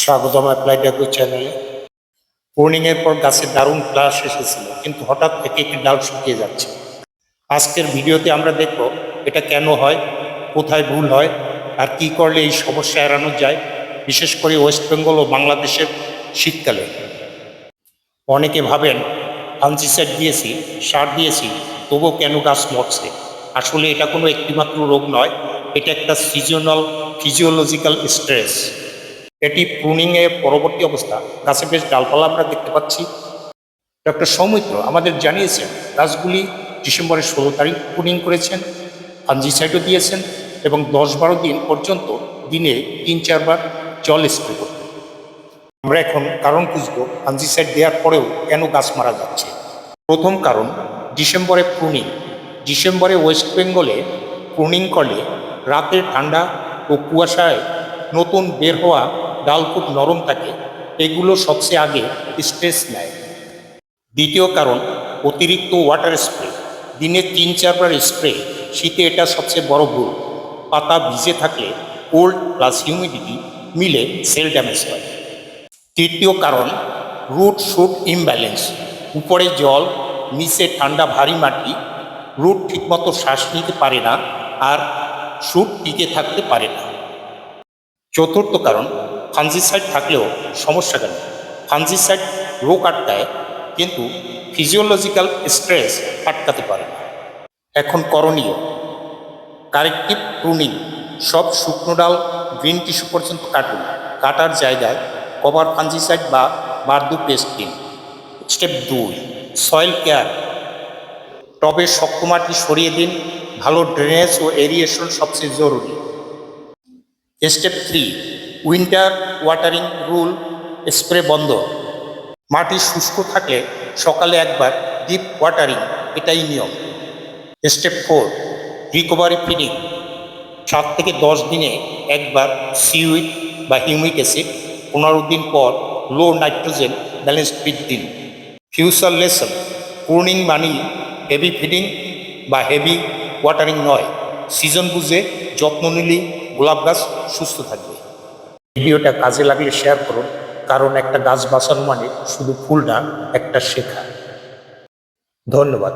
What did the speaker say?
স্বাগতম applied agro চ্যানেলে। প্রুনিংয়ের পর গাছের দারুণ ফ্লাস এসেছিল, কিন্তু হঠাৎ থেকে একটি ডাল শুকিয়ে যাচ্ছে। আজকের ভিডিওতে আমরা দেখব এটা কেন হয়, কোথায় ভুল হয়, আর কি করলে এই সমস্যা এড়ানো যায়, বিশেষ করে ওয়েস্ট বেঙ্গল ও বাংলাদেশের শীতকালে। অনেকে ভাবেন ফাঙ্গিসাইড দিয়েছি, সার দিয়েছি, তবুও কেন গাছ মরছে। আসলে এটা কোনো একটিমাত্র রোগ নয়, এটা একটা সিজনাল ফিজিওলজিক্যাল স্ট্রেস। এটি প্রুনিংয়ের পরবর্তী অবস্থা। গাছে বেশ ডালপালা আমরা দেখতে পাচ্ছি। ডক্টর সৌমিত্র আমাদের জানিয়েছেন গাছগুলি ডিসেম্বরের 16 তারিখ প্রুনিং করেছেন, ফাঙ্গিসাইডও দিয়েছেন এবং 10-12 দিন পর্যন্ত দিনে 3-4 বার জল স্প্রে করতেন। আমরা এখন কারণ খুঁজব ফাঙ্গিসাইড দেওয়ার পরেও কেন গাছ মারা যাচ্ছে। প্রথম কারণ, ডিসেম্বরে প্রুনিং। ডিসেম্বরে ওয়েস্ট বেঙ্গলে প্রুনিং করলে রাতে ঠান্ডা ও কুয়াশায় নতুন বের হওয়া ডাল খুব নরম থাকে, এগুলো সবচেয়ে আগে স্ট্রেস নেয়। দ্বিতীয় কারণ, অতিরিক্ত ওয়াটার স্প্রে। দিনে 3-4 বার স্প্রে, শীতে এটা সবচেয়ে বড় ভুল। পাতা ভিজে থাকলে কোল্ড প্লাস হিউমিডিটি মিলে সেল ড্যামেজ হয়। তৃতীয় কারণ, রুট শুট ইমব্যালেন্স। উপরে জল, নিচে ঠান্ডা ভারী মাটি, রুট ঠিকমতো শ্বাস নিতে পারে না আর শুট টিকে থাকতে পারে না। চতুর্থ কারণ, ফাঙ্গিসাইড থাকলেও সমস্যা কেন? ফাঙ্গিসাইড রোগ আটকায়, কিন্তু ফিজিওলজিক্যাল স্ট্রেস আটকাতে পারে না। এখন করণীয়: কারেক্টিভ প্রুনিং। সব শুকনো ডাল গ্রিন টিস্যু পর্যন্ত কাটুন। কাটার জায়গায় কভার ফাঙ্গিসাইড বা বার্দু পেস্ট দিন। Step 2, soil care. টবের শক্ত মাটি সরিয়ে দিন। ভালো ড্রেনেজ ও এরিয়েশন সবচেয়ে জরুরি। Step 3, winter watering rule. Spray বন্ধ। মাটি শুষ্ক থাকলে সকালে একবার ডিপ ওয়াটারিং, এটাই নিয়ম। Step 4, recovery feeding. 7 থেকে 10 দিনে একবার সিউইড বা হিউমিক অ্যাসিড, 15 দিন পর লো নাইট্রোজেন ব্যালেন্সড ফিড দিন। ফিউচার লেসন: প্রুনিং মানি হেভি ফিডিং বা হেভি ওয়াটারিং নয়। সিজন বুঝে যত্ন নিলেই গোলাপ গাছ সুস্থ থাকবে। ভিডিওটা কাজে লাগলে শেয়ার করুন, কারণ একটা গাছ বাঁচানো মানে শুধু ফুল না, একটা শেখা। ধন্যবাদ।